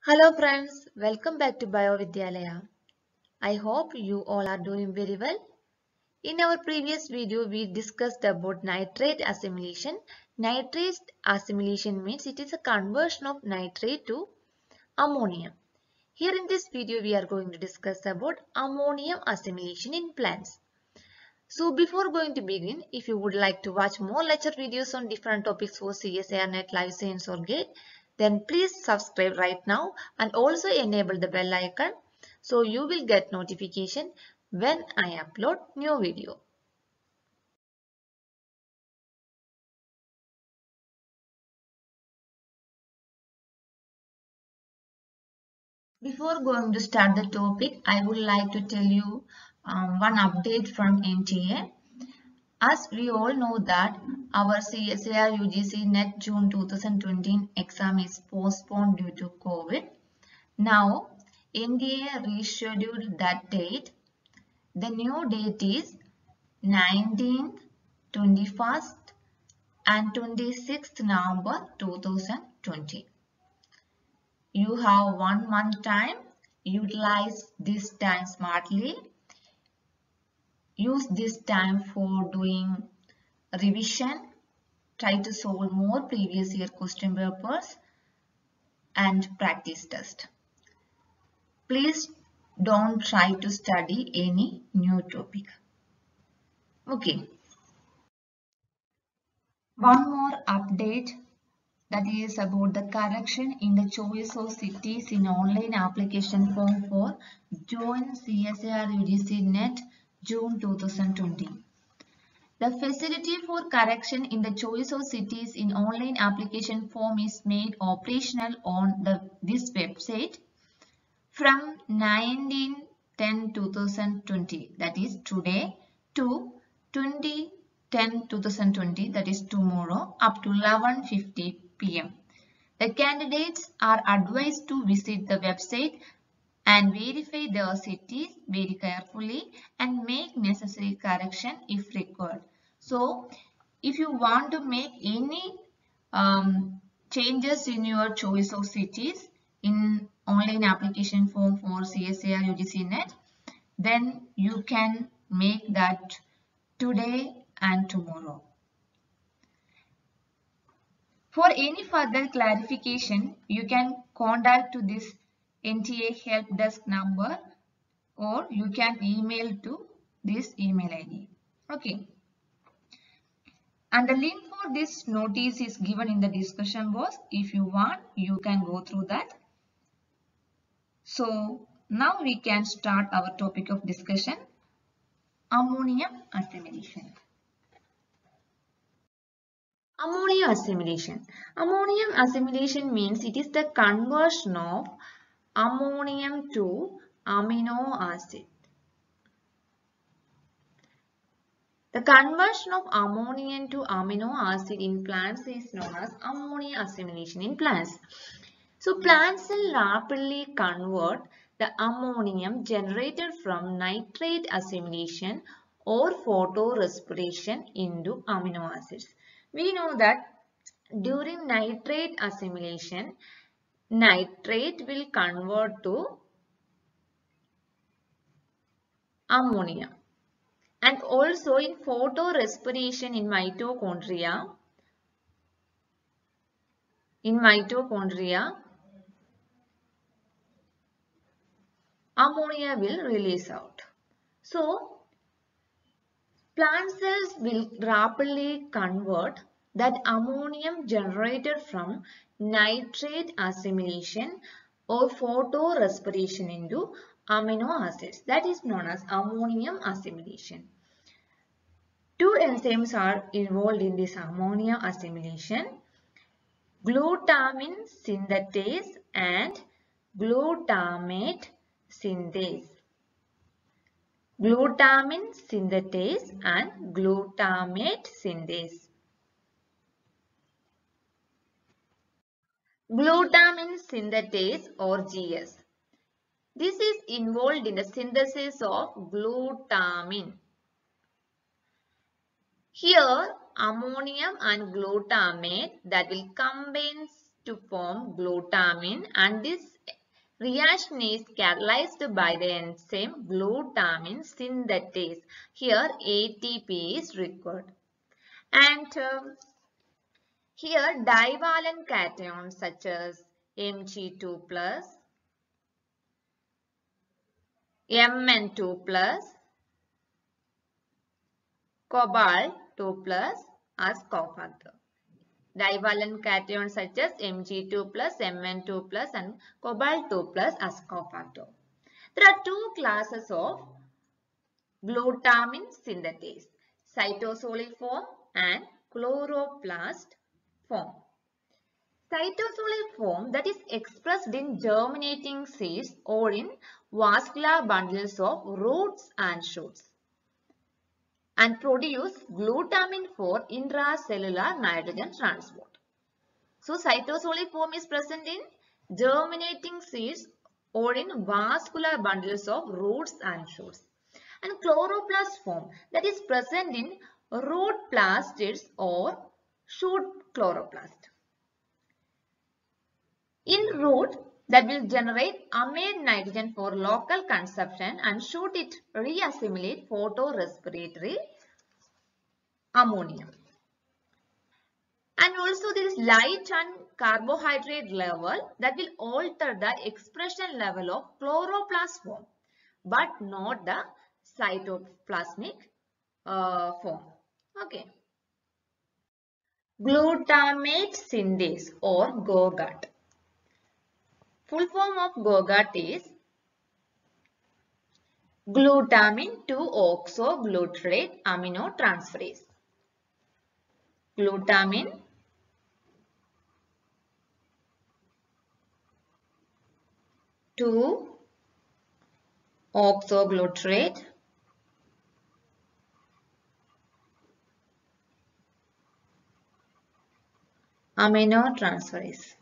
Hello friends, welcome back to BioVidyalaya. I hope you all are doing very well. In our previous video, we discussed about nitrate assimilation. Nitrate assimilation means it is a conversion of nitrate to ammonium. Here in this video, we are going to discuss about ammonium assimilation in plants. So before going to begin, if you would like to watch more lecture videos on different topics for CSIR, NET, Life Science or GATE, then please subscribe right now and also enable the bell icon so you will get notification when I upload new video. Before going to start the topic, I would like to tell you one update from NTA. As we all know that our CSIR UGC NET June 2020 exam is postponed due to COVID. Now, NDA rescheduled that date. The new date is 19th, 21st and 26th November 2020. You have 1 month time. Utilize this time smartly. Use this time for doing revision. Try to solve more previous year question papers and practice test. Please don't try to study any new topic. Okay. One more update, that is about the correction in the choice of cities in online application form for Join CSIR UGC NET June 2020. The facility for correction in the choice of cities in online application form is made operational on this website from 19/10/2020, that is today, to 20/10/2020, that is tomorrow, up to 11:50 p.m. The candidates are advised to visit the website and verify their cities very carefully and make necessary correction if required. So, if you want to make any changes in your choice of cities in online application form for CSIR UGC NET, then you can make that today and tomorrow. For any further clarification, you can contact to this NTA help desk number or you can email to this email ID. Okay. And the link for this notice is given in the discussion box. If you want, you can go through that. So now we can start our topic of discussion, ammonium assimilation. Ammonium assimilation. Ammonium assimilation means it is the conversion of ammonium to amino acid. The conversion of ammonium to amino acid in plants is known as ammonia assimilation in plants. So plants will rapidly convert the ammonium generated from nitrate assimilation or photorespiration into amino acids. We know that during nitrate assimilation, nitrate will convert to ammonia. And also in photorespiration in mitochondria, ammonia will release out. So, plant cells will rapidly convert that ammonium generated from nitrate assimilation or photorespiration into amino acids. That is known as ammonium assimilation. Two enzymes are involved in this ammonia assimilation: glutamine synthetase and glutamate synthase. Glutamine synthetase and glutamate synthase. Glutamine synthetase or GS. This is involved in the synthesis of glutamine. Here, ammonium and glutamate that will combine to form glutamine, and this Reaction is catalyzed by the enzyme glutamine synthetase. Here ATP is required. And here divalent cations such as Mg2 plus, Mn2 plus, cobalt 2 plus as cofactor. Divalent cations such as Mg2 plus, Mn2 plus and cobalt 2 plus as cofactor. There are two classes of glutamine synthetase, cytosolic form and chloroplast form. Cytosolic form that is expressed in germinating seeds or in vascular bundles of roots and shoots and produce glutamine for intracellular nitrogen transport. So cytosolic form is present in germinating seeds or in vascular bundles of roots and shoots. And chloroplast form that is present in root plastids or shoot chloroplast. In root that will generate amide nitrogen for local consumption and shoot it reassimilate photorespiratory ammonia. And also there is light and carbohydrate level that will alter the expression level of chloroplast form but not the cytoplasmic form. Okay. Glutamate synthase or GOGAT. Full form of GOGAT is glutamine 2-oxoglutarate aminotransferase. Glutamine 2-oxoglutarate aminotransferase.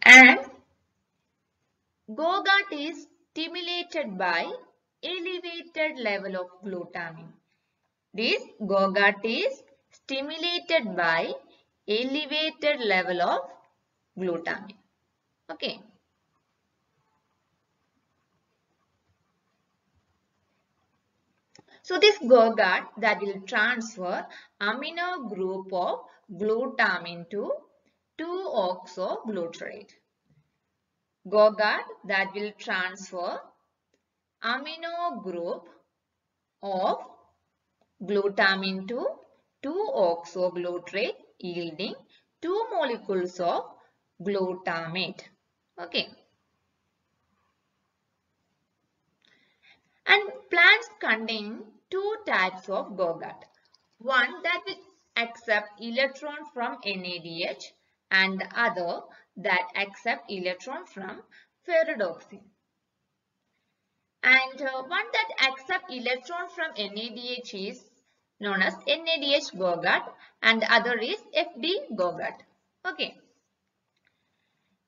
And GOGAT is stimulated by elevated level of glutamine. This GOGAT is stimulated by elevated level of glutamine. Okay. So this GOGAT that will transfer amino group of glutamine to 2-oxoglutarate. GOGAT that will transfer amino group of glutamine to 2-oxoglutarate yielding 2 molecules of glutamate. Okay. And plants contain two types of GOGAT. One that will accept electron from NADH and the other that accept electron from ferredoxin. And one that accept electron from NADH is known as NADH GOGAT and the other is FD GOGAT. Okay.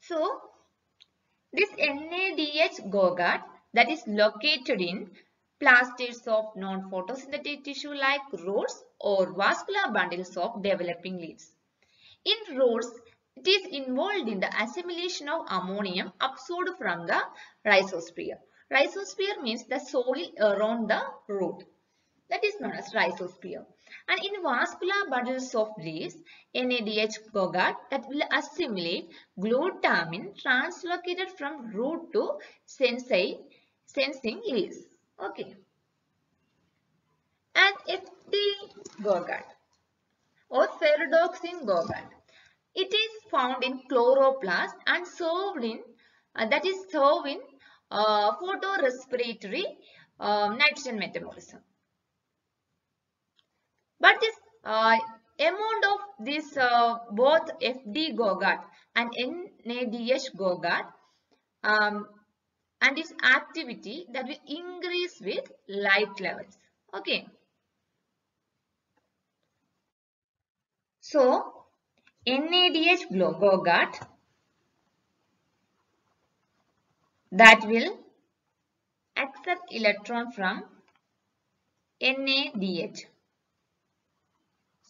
So this NADH GOGAT that is located in plastids of non-photosynthetic tissue like roots or vascular bundles of developing leaves. In roots, it is involved in the assimilation of ammonium absorbed from the rhizosphere. Rhizosphere means the soil around the root. That is known as rhizosphere. And in vascular bundles of leaves, NADH GOGAT that will assimilate glutamine translocated from root to sensing leaves. Okay. And FD GOGAT or ferredoxin GOGAT. It is found in chloroplast and served in photorespiratory nitrogen metabolism. But this amount of this both FD GOGAT and NADH GOGAT and its activity that will increase with light levels. Okay. So NADH GOGAT that will accept electron from NADH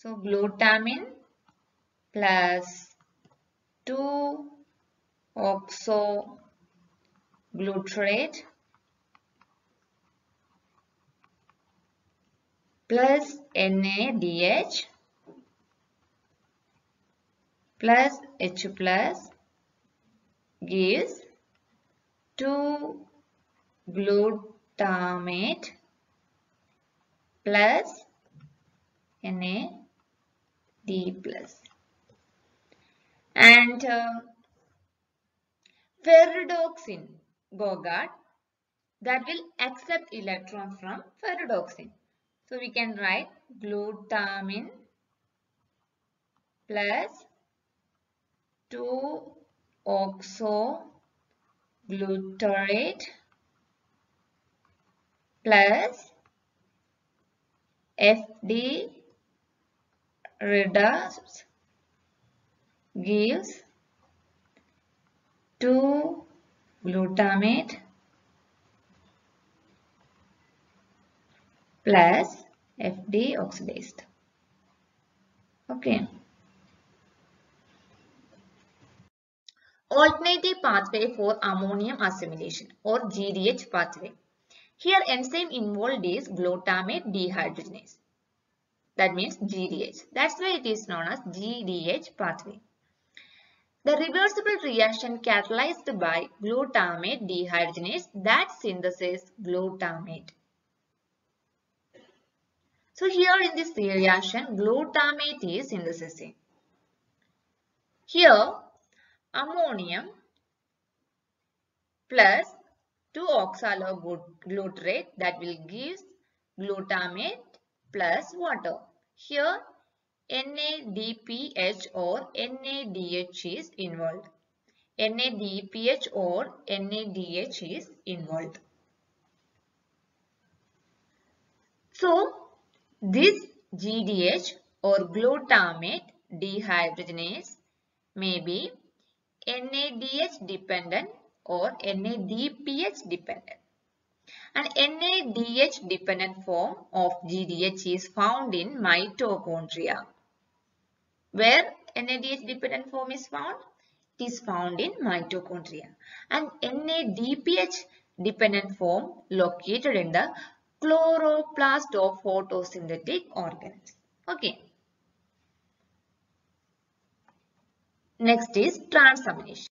So glutamine plus 2-oxoglutarate plus NADH plus H plus gives 2-glutamate plus NAD plus. And ferredoxin Bogart that will accept electron from ferredoxin. So we can write glutamine plus 2-oxoglutarate plus FD redox gives 2-glutamate plus FD oxidized. Okay. Alternative pathway for ammonium assimilation or GDH pathway. Here enzyme involved is glutamate dehydrogenase. That means GDH. That's why it is known as GDH pathway. The reversible reaction catalyzed by glutamate dehydrogenase that synthesizes glutamate. So here in this reaction, glutamate is synthesizing. Here, ammonium plus 2-oxaloglutarate that will give glutamate plus water. Here, NADPH or NADH is involved. NADPH or NADH is involved. So, this GDH or glutamate dehydrogenase may be NADH dependent or NADPH dependent. An NADH dependent form of GDH is found in mitochondria. Where NADH dependent form is found? It is found in mitochondria. And NADPH dependent form located in the chloroplast of photosynthetic organs. Okay. Next is transamination.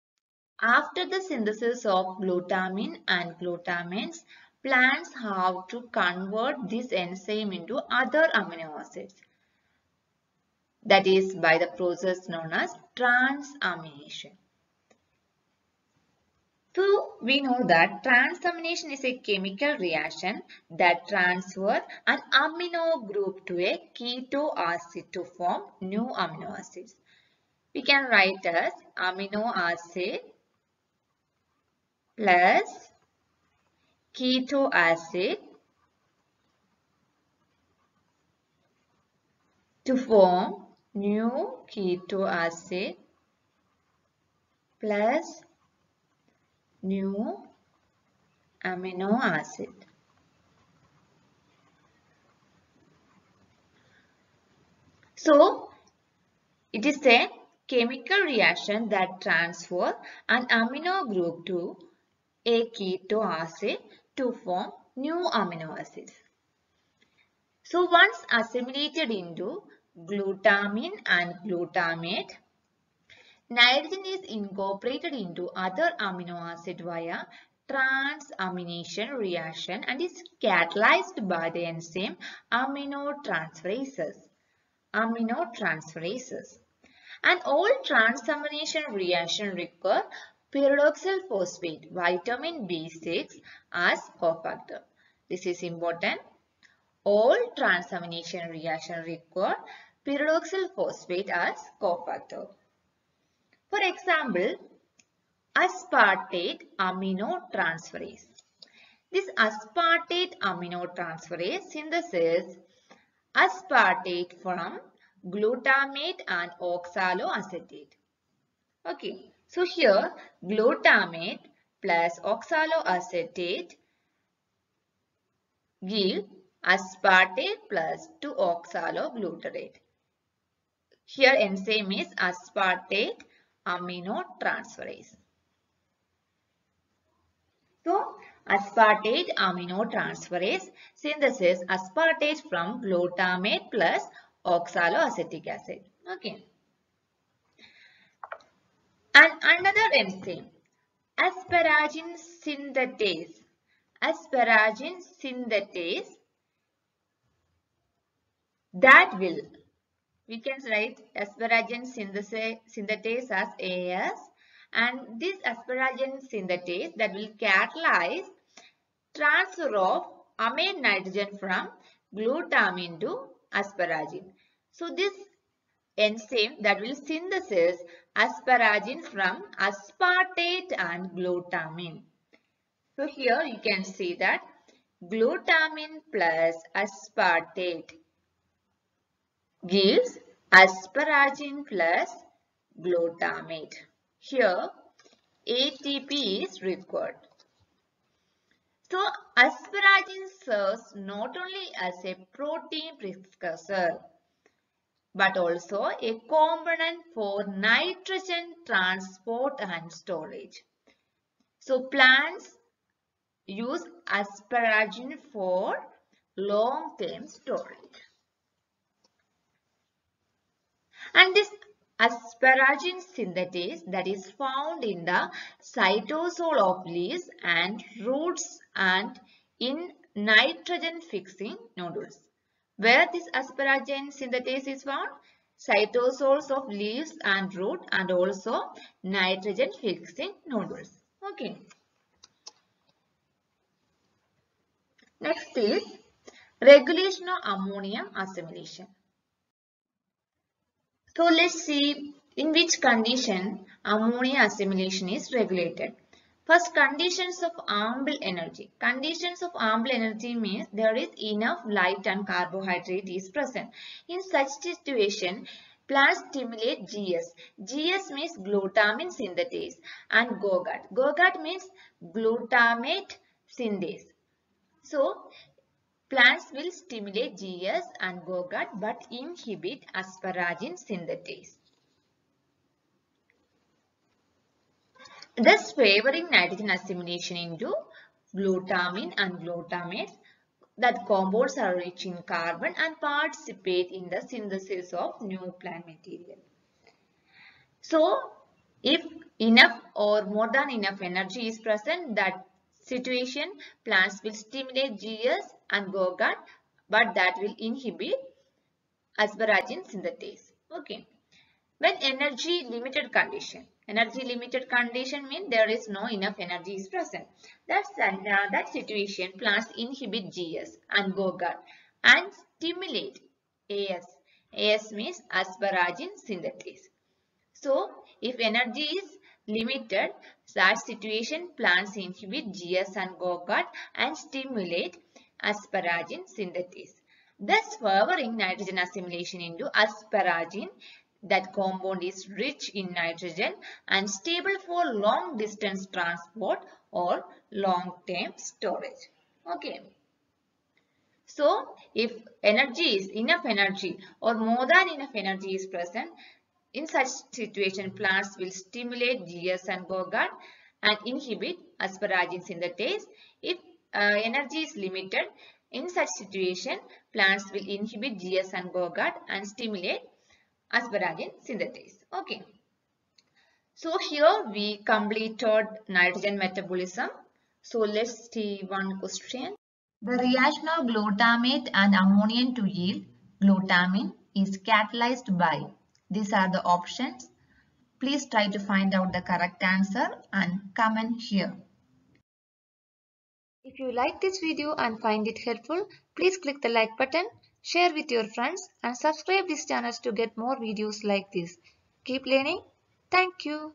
After the synthesis of glutamine and glutamates, plants have to convert this enzyme into other amino acids. That is by the process known as transamination. So we know that transamination is a chemical reaction that transfers an amino group to a keto acid to form new amino acids. We can write as amino acid plus keto acid to form new keto acid plus new amino acid. So, it is a chemical reaction that transfers an amino group to a keto acid to form new amino acids. So, once assimilated into glutamine and glutamate, nitrogen is incorporated into other amino acid via transamination reaction and is catalyzed by the enzyme aminotransferases. And all transamination reactions require pyridoxal phosphate, vitamin B6 as cofactor. This is important. All transamination reactions require pyridoxal phosphate as cofactor. For example, aspartate aminotransferase. This aspartate aminotransferase synthesizes aspartate from glutamate and oxaloacetate. Okay, so here glutamate plus oxaloacetate give aspartate plus 2-oxaloglutarate. Here enzyme is aspartate aminotransferase. So aspartate aminotransferase synthesis aspartate from glutamate plus oxaloacetic acid. Okay. And another enzyme, asparagine synthetase. Asparagine synthetase, that will, we can write asparagine synthetase as AS, and this asparagine synthetase that will catalyze transfer of amine nitrogen from glutamine to asparagine. So this enzyme that will synthesize asparagine from aspartate and glutamine. So here you can see that glutamine plus aspartate gives asparagine plus glutamate. Here ATP is required. So asparagine serves not only as a protein precursor but also a component for nitrogen transport and storage. So plants use asparagine for long-term storage. And this asparagine synthetase that is found in the cytosol of leaves and roots and in nitrogen fixing nodules. Where this asparagine synthetase is found? Cytosols of leaves and root and also nitrogen fixing nodules. Okay. Next is regulation of ammonium assimilation. So let's see in which condition ammonia assimilation is regulated. First, conditions of ample energy. Conditions of ample energy means there is enough light and carbohydrate is present. In such situation, plants stimulate GS. GS means glutamine synthetase and GOGAT. GOGAT means glutamate synthase. So, plants will stimulate GS and GOGAT but inhibit asparagine synthetase, thus favoring nitrogen assimilation into glutamine and glutamates. That compounds are rich in carbon and participate in the synthesis of new plant material. So, if enough or more than enough energy is present, that situation plants will stimulate GS and GOGAT but that will inhibit asparagine synthetase. Okay. When energy limited condition means there is no enough energy is present. That situation plants inhibit GS and GOGAT and stimulate AS. AS means asparagine synthetase. So if energy is limited, that situation plants inhibit GS and GOGAT and stimulate asparagine synthetase, thus favoring nitrogen assimilation into asparagine. That compound is rich in nitrogen and stable for long distance transport or long term storage. Okay. So if enough energy or more than enough energy is present, in such situation plants will stimulate GS and GOGAT and inhibit asparagine synthetase. If energy is limited, in such situation plants will inhibit GS and GOGAT and stimulate asparagine synthetase. Okay. So here we completed nitrogen metabolism. So let's see one question. The reaction of glutamate and ammonium to yield glutamine is catalyzed by. These are the options. Please try to find out the correct answer and comment here. If you like this video and find it helpful, please click the like button, share with your friends and subscribe this channel to get more videos like this. Keep learning. Thank you.